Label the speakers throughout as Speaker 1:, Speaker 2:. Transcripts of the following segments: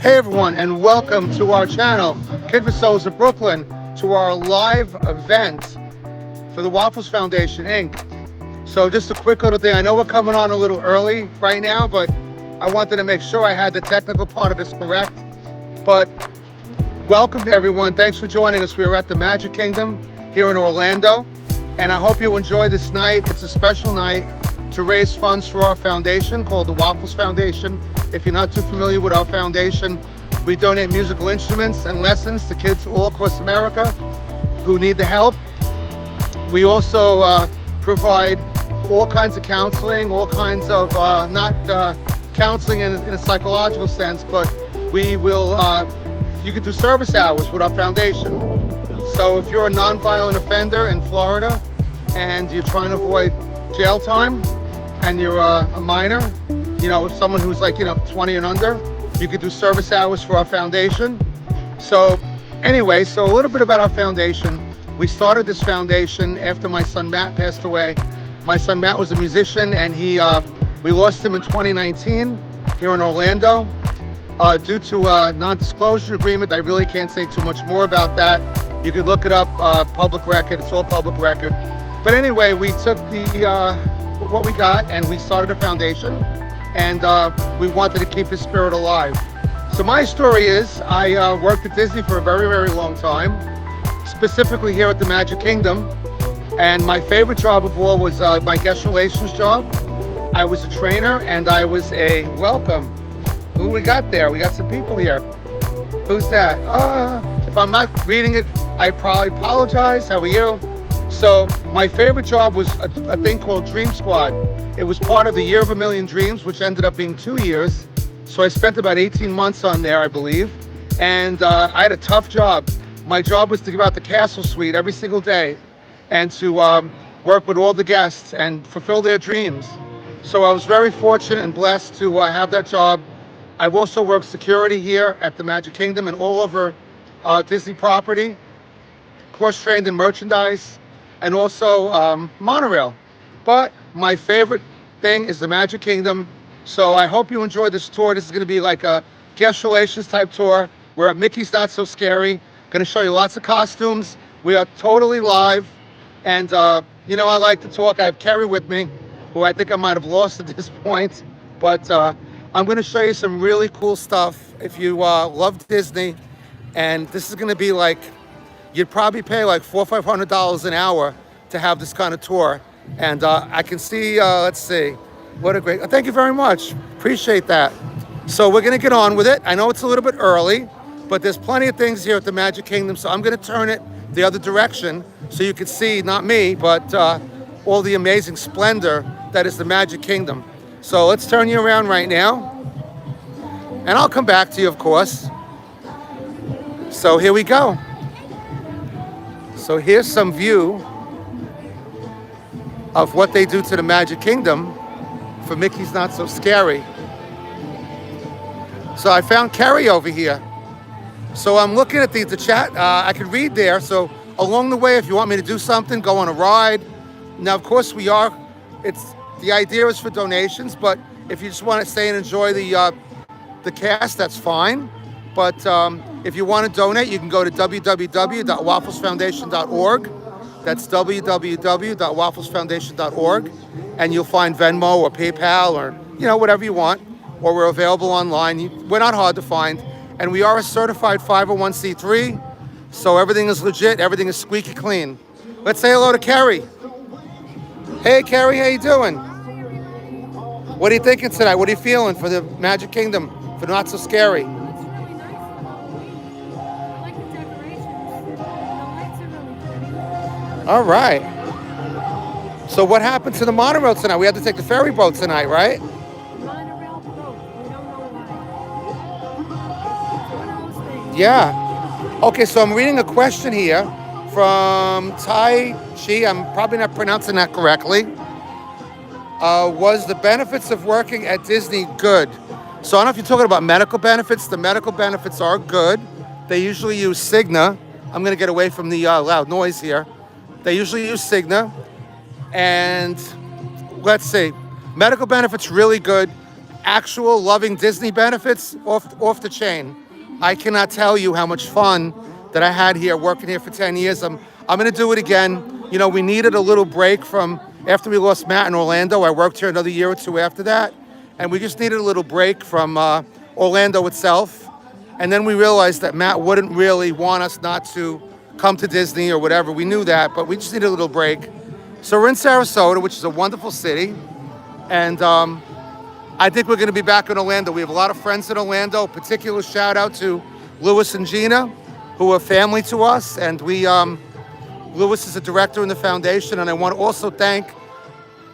Speaker 1: Hey everyone, and welcome to our channel, Kid with Souls of Brooklyn, to our live event for the Waffles Foundation, Inc. So just a quick little thing. I know we're coming on a little early right now, but I wanted to make sure I had the technical part of this correct. But welcome to everyone. Thanks for joining us. We are at the Magic Kingdom here in Orlando, and I hope you enjoy this night. It's a special night to raise funds for our foundation called the Waffles Foundation. If you're not too familiar with our foundation, we donate musical instruments and lessons to kids all across America who need the help. We also provide all kinds of counseling, all kinds of, not counseling in a psychological sense, but we will, you can do service hours with our foundation. So if you're a nonviolent offender in Florida and you're trying to avoid jail time and you're a minor, you know, someone who's like, 20 and under, you could do service hours for our foundation. So anyway, so a little bit about our foundation. We started this foundation after my son Matt passed away. My son Matt was a musician, and we lost him in 2019 here in Orlando. Due to a non-disclosure agreement, I really can't say too much more about that. You can look it up, public record, it's all public record. But anyway, we took what we got and we started a foundation, and we wanted to keep his spirit alive. So my story is, I worked at Disney for a very, very long time, specifically here at the Magic Kingdom. And my favorite job of all was my guest relations job. I was a trainer, and I was a welcome. Who we got there? We got some people here. Who's that? If I'm not reading it, I probably apologize. How are you? So my favorite job was a thing called Dream Squad. It was part of the Year of a Million Dreams, which ended up being 2 years. So I spent about 18 months on there, I believe. And I had a tough job. My job was to give out the castle suite every single day and to work with all the guests and fulfill their dreams. So I was very fortunate and blessed to have that job. I've also worked security here at the Magic Kingdom and all over Disney property, cross-trained in merchandise, and also monorail. But my favorite thing is the Magic Kingdom. So I hope you enjoy this tour. This is going to be like a guest relations type tour. We're at Mickey's Not So Scary. Going to show you lots of costumes. We are totally live. And, I like to talk. I have Kerry with me, who I think I might have lost at this point. But I'm going to show you some really cool stuff if you love Disney. And this is going to be like, you'd probably pay like $400 or $500 an hour to have this kind of tour. And I can see, let's see, what a great, thank you very much. Appreciate that. So we're going to get on with it. I know it's a little bit early, but there's plenty of things here at the Magic Kingdom. So I'm going to turn it the other direction so you can see, not me, but all the amazing splendor that is the Magic Kingdom. So let's turn you around right now. And I'll come back to you, of course. So here we go. So here's some view of what they do to the Magic Kingdom for Mickey's Not So Scary. So I found Kerry over here. So I'm looking at the chat. I can read there. So along the way, if you want me to do something, go on a ride. Now, of course, the idea is for donations, but if you just want to stay and enjoy the cast, that's fine. But if you want to donate, you can go to www.wafflesfoundation.org. That's www.wafflesfoundation.org. And you'll find Venmo or PayPal or, whatever you want. Or we're available online. We're not hard to find. And we are a certified 501c3. So everything is legit. Everything is squeaky clean. Let's say hello to Kerry. Hey, Kerry, how you doing? What are you thinking tonight? What are you feeling for the Magic Kingdom, for Not So Scary? All right. So what happened to the monorail tonight? We had to take the ferry boat tonight, right?
Speaker 2: Monorail boat. We don't know why.
Speaker 1: Yeah. Okay, so I'm reading a question here from Tai Chi. I'm probably not pronouncing that correctly. Was the benefits of working at Disney good? So I don't know if you're talking about medical benefits. The medical benefits are good. They usually use Cigna. I'm going to get away from the loud noise here. They usually use Cigna. And let's see, medical benefits really good. actual loving Disney benefits, off the chain. I cannot tell you how much fun that I had here working here for 10 years. I'm going to do it again. You know, we needed a little break from after we lost Matt in Orlando. I worked here another year or two after that, and we just needed a little break from Orlando itself. And then we realized that Matt wouldn't really want us not to come to Disney or whatever. We knew that, but we just needed a little break. So we're in Sarasota, which is a wonderful city. And I think we're going to be back in Orlando. We have a lot of friends in Orlando. Particular shout out to Louis and Gina, who are family to us. And Louis is a director in the foundation. And I want to also thank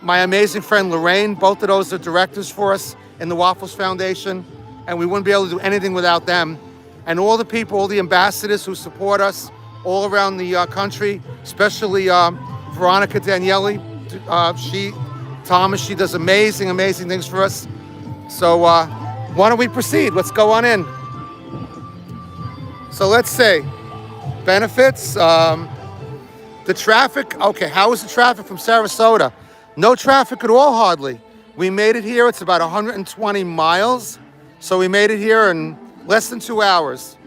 Speaker 1: my amazing friend Lorraine. Both of those are directors for us in the Waffles Foundation. And we wouldn't be able to do anything without them. And all the people, all the ambassadors who support us all around the country, especially Veronica Daniele. She does amazing, amazing things for us. So why don't we proceed? Let's go on in. So let's see. Benefits. The traffic. Okay, how is the traffic from Sarasota? No traffic at all, hardly. We made it here. It's about 120 miles. So we made it here in less than 2 hours.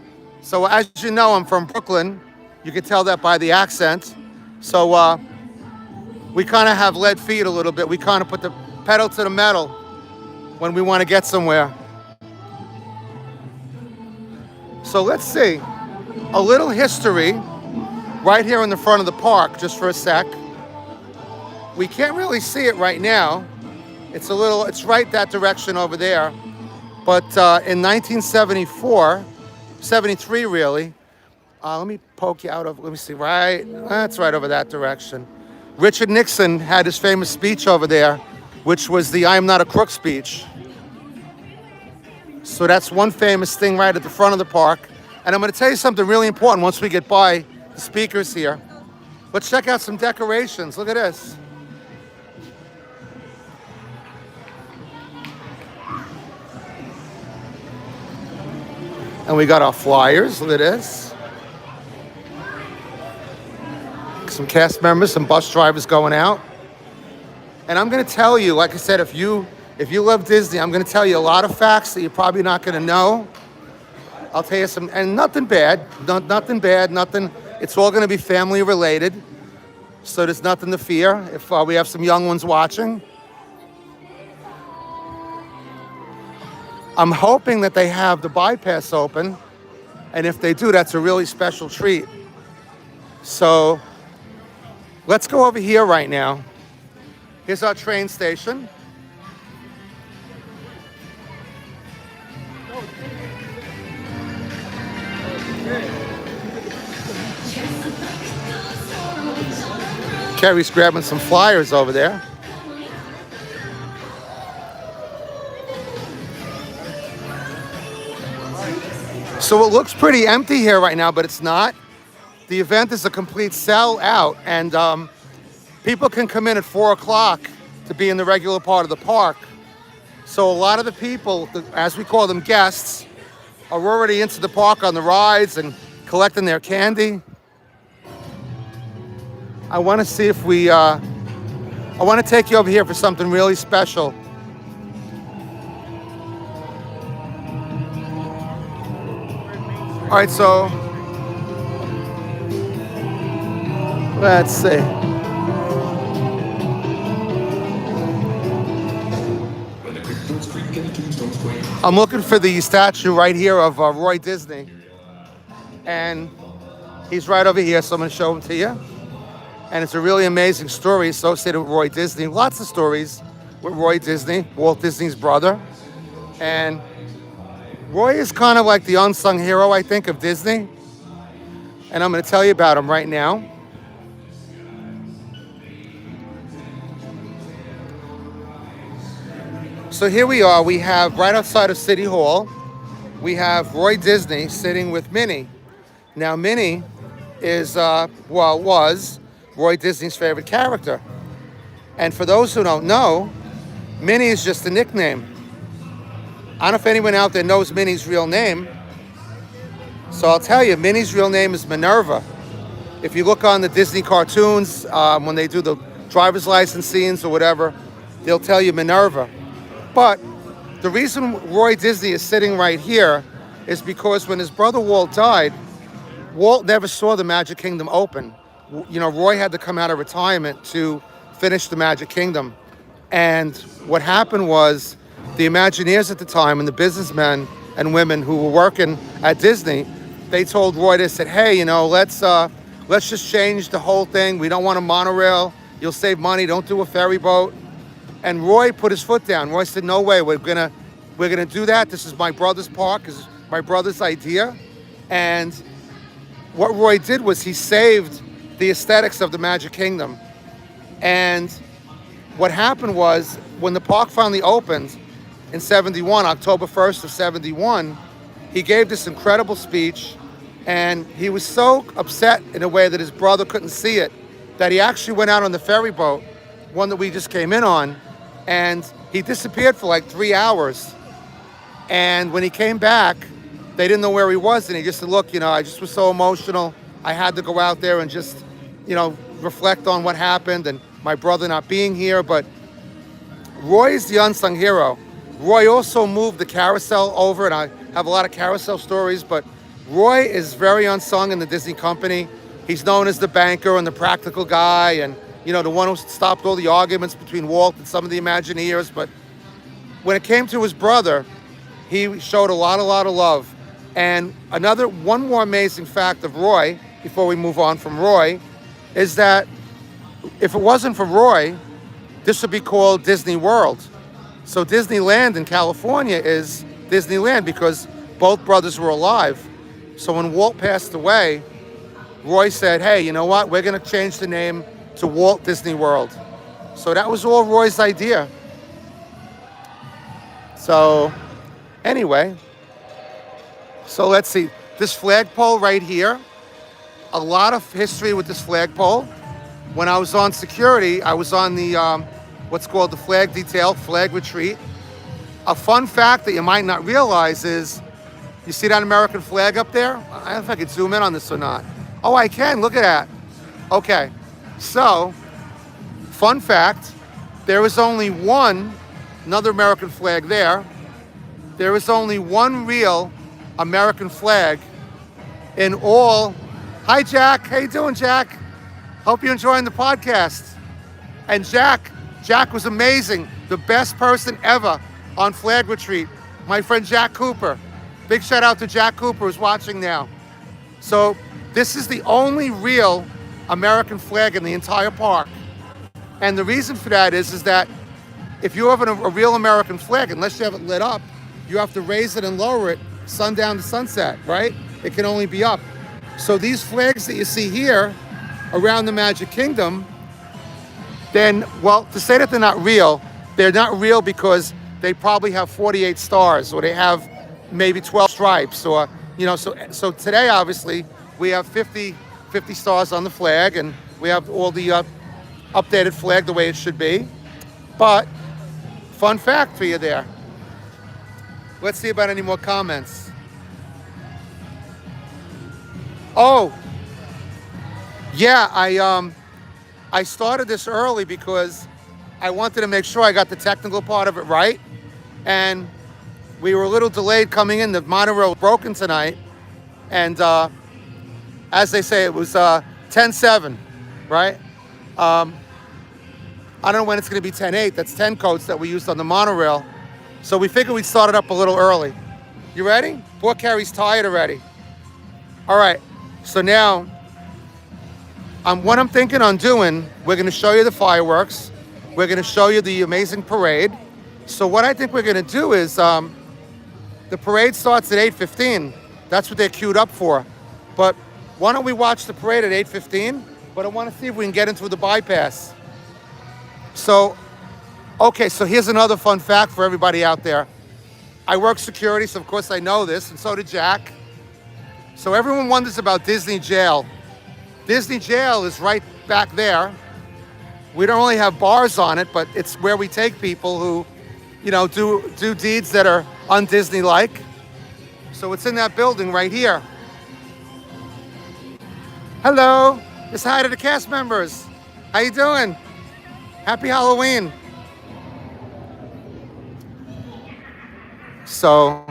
Speaker 1: So as you know, I'm from Brooklyn. You can tell that by the accent. So we kind of have lead feet a little bit. We kind of put the pedal to the metal when we want to get somewhere. So let's see. A little history right here in the front of the park, just for a sec. We can't really see it right now. It's right that direction over there. But in 1974, 73 really, let me poke you out of, let me see, right, that's right over that direction. Richard Nixon had his famous speech over there, which was the "I am not a crook" speech. So that's one famous thing right at the front of the park. And I'm going to tell you something really important once we get by the speakers here. Let's check out some decorations. Look at this. And we got our flyers. Look at this. Some cast members, some bus drivers going out. And I'm going to tell you, like I said, if you love Disney, I'm going to tell you a lot of facts that you're probably not going to know. I'll tell you some, and nothing bad, nothing. It's all going to be family related. So there's nothing to fear if we have some young ones watching. I'm hoping that they have the bypass open, and if they do, that's a really special treat. So let's go over here right now. Here's our train station. Kerry's grabbing some flyers over there. So it looks pretty empty here right now, but it's not. The event is a complete sellout, and people can come in at 4 o'clock to be in the regular part of the park. So a lot of the people, as we call them guests, are already into the park on the rides and collecting their candy. I want to see if I want to take you over here for something really special. All right, so let's see. I'm looking for the statue right here of Roy Disney. And he's right over here, so I'm going to show him to you. And it's a really amazing story associated with Roy Disney. Lots of stories with Roy Disney, Walt Disney's brother. And Roy is kind of like the unsung hero, I think, of Disney. And I'm going to tell you about him right now. So here we are. We have, right outside of City Hall, we have Roy Disney sitting with Minnie. Now, Minnie is, was Roy Disney's favorite character. And for those who don't know, Minnie is just a nickname. I don't know if anyone out there knows Minnie's real name. So I'll tell you, Minnie's real name is Minerva. If you look on the Disney cartoons, when they do the driver's license scenes or whatever, they'll tell you Minerva. But The reason Roy Disney is sitting right here is because when his brother Walt died, Walt never saw the Magic Kingdom open. You know, Roy had to come out of retirement to finish the Magic Kingdom. And what happened was the Imagineers at the time and the businessmen and women who were working at Disney, they told Roy, they said, hey, you know, let's just change the whole thing. We don't want a monorail. You'll save money. Don't do a ferry boat. And Roy put his foot down. Roy said, no way, we're gonna do that. This is my brother's park, this is my brother's idea. And what Roy did was he saved the aesthetics of the Magic Kingdom. And what happened was when the park finally opened in 71, October 1st of 71, he gave this incredible speech, and he was so upset in a way that his brother couldn't see it, that he actually went out on the ferry boat, one that we just came in on, and he disappeared for like 3 hours. And when he came back, they didn't know where he was, and he just said, look, you know, I just was so emotional. I had to go out there and just, you know, reflect on what happened and my brother not being here. But Roy is the unsung hero. Roy also moved the carousel over, and I have a lot of carousel stories, but Roy is very unsung in the Disney company. He's known as the banker and the practical guy, and you know, the one who stopped all the arguments between Walt and some of the Imagineers. But when it came to his brother, he showed a lot of love. And one more amazing fact of Roy, before we move on from Roy, is that if it wasn't for Roy, this would be called Disney World. So Disneyland in California is Disneyland because both brothers were alive. So when Walt passed away, Roy said, hey, you know what? We're going to change the name to Walt Disney World. So that was all Roy's idea. So anyway, so let's see. This flagpole right here, a lot of history with this flagpole. When I was on security, I was on the what's called the flag detail, flag retreat. A fun fact that you might not realize is, you see that American flag up there? I don't know if I could zoom in on this or not. Oh, I can, look at that. Okay, so, fun fact, there is only another American flag there. There is only one real American flag in all. Hi, Jack, how you doing, Jack? Hope you're enjoying the podcast. And Jack was amazing, the best person ever on Flag Retreat. My friend Jack Cooper. Big shout out to Jack Cooper who's watching now. So this is the only real American flag in the entire park. And the reason for that is that if you have a real American flag, unless you have it lit up, you have to raise it and lower it sundown to sunset, right? It can only be up. So these flags that you see here around the Magic Kingdom, then, well, to say that they're not real because they probably have 48 stars, or they have maybe 12 stripes, or, you know, so today, obviously, we have 50 stars on the flag, and we have all the updated flag the way it should be. But, fun fact for you there. Let's see about any more comments. Oh, yeah, I started this early because I wanted to make sure I got the technical part of it right. And we were a little delayed coming in. The monorail was broken tonight. And as they say, it was 10-7, right? I don't know when it's going to be 10-8. That's 10 coats that we used on the monorail. So we figured we'd start it up a little early. You ready? Poor Carrie's tired already. All right. So now, what I'm thinking on doing, we're going to show you the fireworks. We're going to show you the amazing parade. So what I think we're going to do is, the parade starts at 8:15. That's what they're queued up for. But why don't we watch the parade at 8:15? But I want to see if we can get into the bypass. So, okay, so here's another fun fact for everybody out there. I work security, so of course I know this, and so did Jack. So everyone wonders about Disney Jail. Disney Jail is right back there. We don't really have bars on it, but it's where we take people who, you know, do deeds that are un-Disney-like. So it's in that building right here. Hello, just hi to the cast members. How you doing? Happy Halloween. So,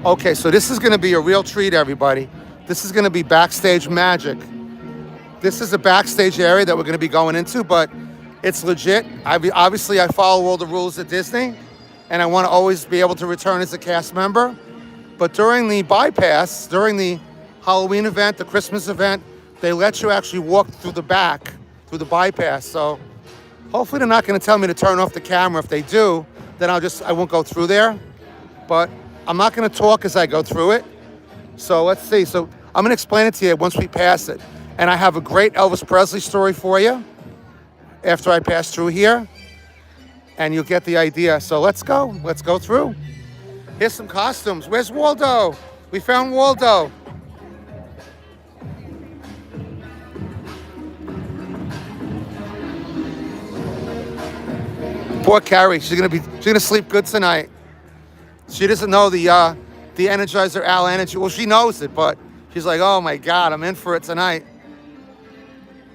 Speaker 1: okay, so this is going to be a real treat, everybody. This is going to be backstage magic. This is a backstage area that we're going to be going into, but it's legit. Obviously, I follow all the rules at Disney, and I want to always be able to return as a cast member. But during the bypass, during the Halloween event, the Christmas event, they let you actually walk through the back, through the bypass. So hopefully they're not going to tell me to turn off the camera. If they do, then I won't go through there. But I'm not going to talk as I go through it. So let's see. So I'm going to explain it to you once we pass it. And I have a great Elvis Presley story for you after I pass through here. And you'll get the idea. So let's go. Let's go through. Here's some costumes. Where's Waldo? We found Waldo. Poor Carrie. She's gonna sleep good tonight. She doesn't know the Energizer Al energy. Well, she knows it, but she's like, oh my God, I'm in for it tonight.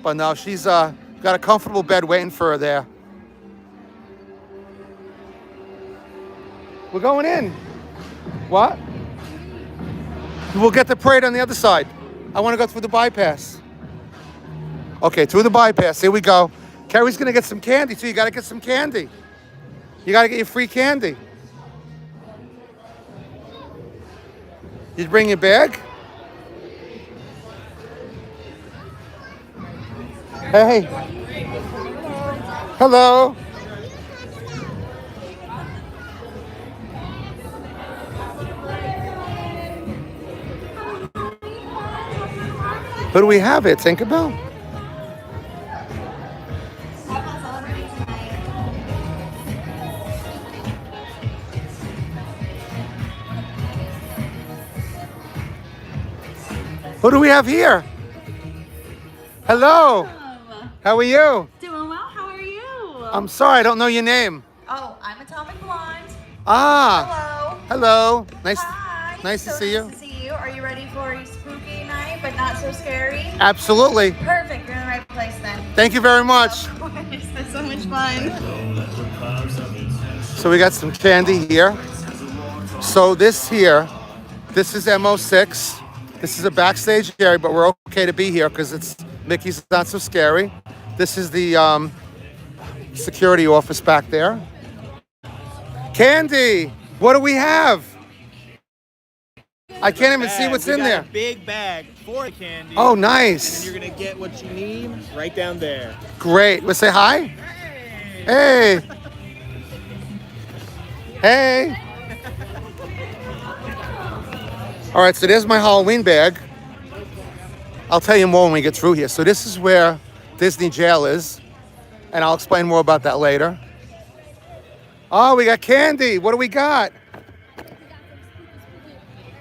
Speaker 1: But no, she's got a comfortable bed waiting for her there. We're going in. What? We'll get the parade on the other side. I want to go through the bypass. Okay, through the bypass. Here we go. Carrie's going to get some candy, too. You got to get some candy. You got to get your free candy. You bring your bag? Hey. Hello. Who do we have here? Tinkerbell? Who do we have here? Hello. How are you?
Speaker 3: Doing well. How are you?
Speaker 1: I'm sorry, I don't know your name.
Speaker 3: Oh, I'm Atomic Blonde.
Speaker 1: Ah.
Speaker 3: Hello.
Speaker 1: Hello. Nice to see you.
Speaker 3: Nice to see you. Are you ready for a spooky night, but not so scary?
Speaker 1: Absolutely.
Speaker 3: Perfect. You're in the right place then.
Speaker 1: Thank you very much.
Speaker 3: Of course. That's so much fun.
Speaker 1: So we got some candy here. So this is MO6. This is a backstage area, but we're okay to be here because it's Mickey's not so scary. This is the security office back there. Candy, what do we have? I can't even see what's in there.
Speaker 4: A big bag for the candy.
Speaker 1: Oh, nice.
Speaker 4: And you're gonna get what you need right down there.
Speaker 1: Great. Let's say hi. Hey. Hey. All right, so there's my Halloween bag. I'll tell you more when we get through here. So this is where Disney Jail is, and I'll explain more about that later. Oh, we got candy. What do we got?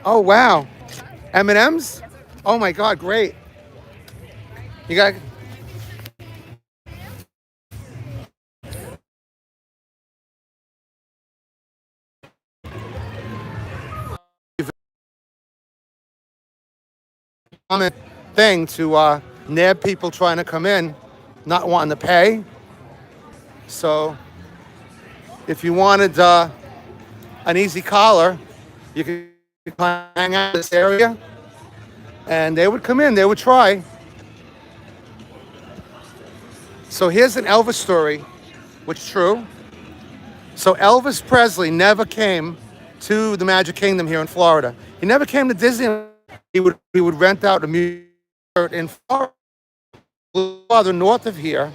Speaker 1: Oh, wow. M&Ms? Oh, my God, great. You got... common thing to nab people trying to come in, not wanting to pay. So if you wanted an easy collar, you could hang out in this area and they would come in, they would try. So here's an Elvis story, which is true. So Elvis Presley never came to the Magic Kingdom here in Florida. He never came to Disney. He would rent out a music in Florida, farther north of here.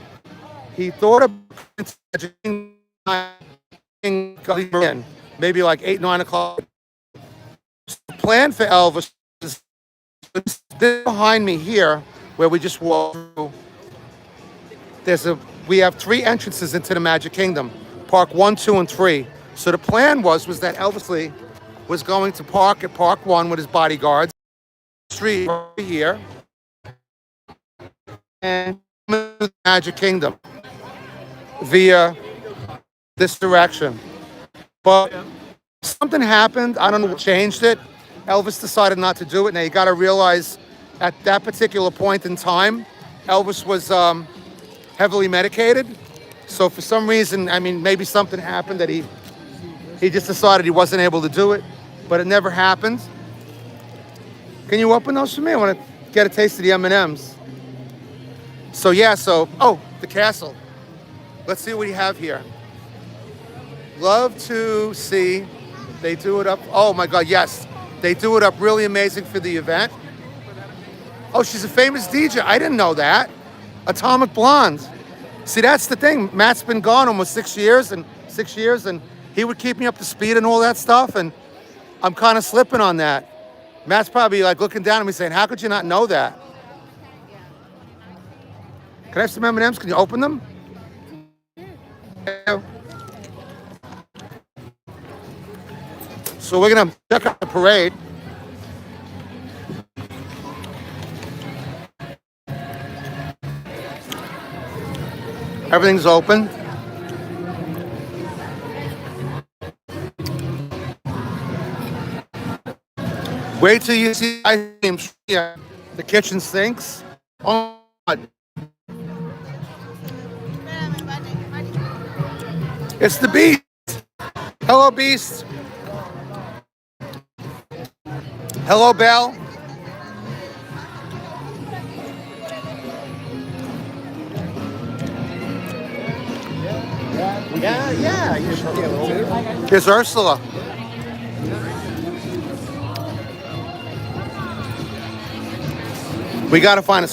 Speaker 1: He thought of maybe like 8, 9 o'clock. The plan for Elvis is this behind me here, where we just walked through. We have 3 entrances into the Magic Kingdom, Park 1, 2, and 3. So the plan was that Elvis Lee was going to park at Park 1 with his bodyguards. Street over here and the Magic Kingdom via this direction. But something happened. I don't know what changed it. Elvis decided not to do it. Now you got to realize at that particular point in time, Elvis was heavily medicated. So for some reason, I mean, maybe something happened that he He just decided he wasn't able to do it, but it never happened. Can you open those for me? I want to get a taste of the M&Ms. So yeah, oh, the castle. Let's see what we have here. Love to see. They do it up. Oh my God, yes. They do it up really amazing for the event. Oh, she's a famous DJ. I didn't know that. Atomic Blonde. See, that's the thing. Matt's been gone almost 6 years, and he would keep me up to speed and all that stuff, and I'm kind of slipping on that. Matt's probably like looking down at me saying, how could you not know that? Can I have some M&Ms? Can you open them? Yeah. So we're gonna check out the parade. Everything's open. Wait till you see ice cream. Yeah, the kitchen sinks. Oh my God. It's the Beast. Hello, Beast. Hello, Belle.
Speaker 4: Yeah, you should be able to.
Speaker 1: Here's Ursula. We got to find a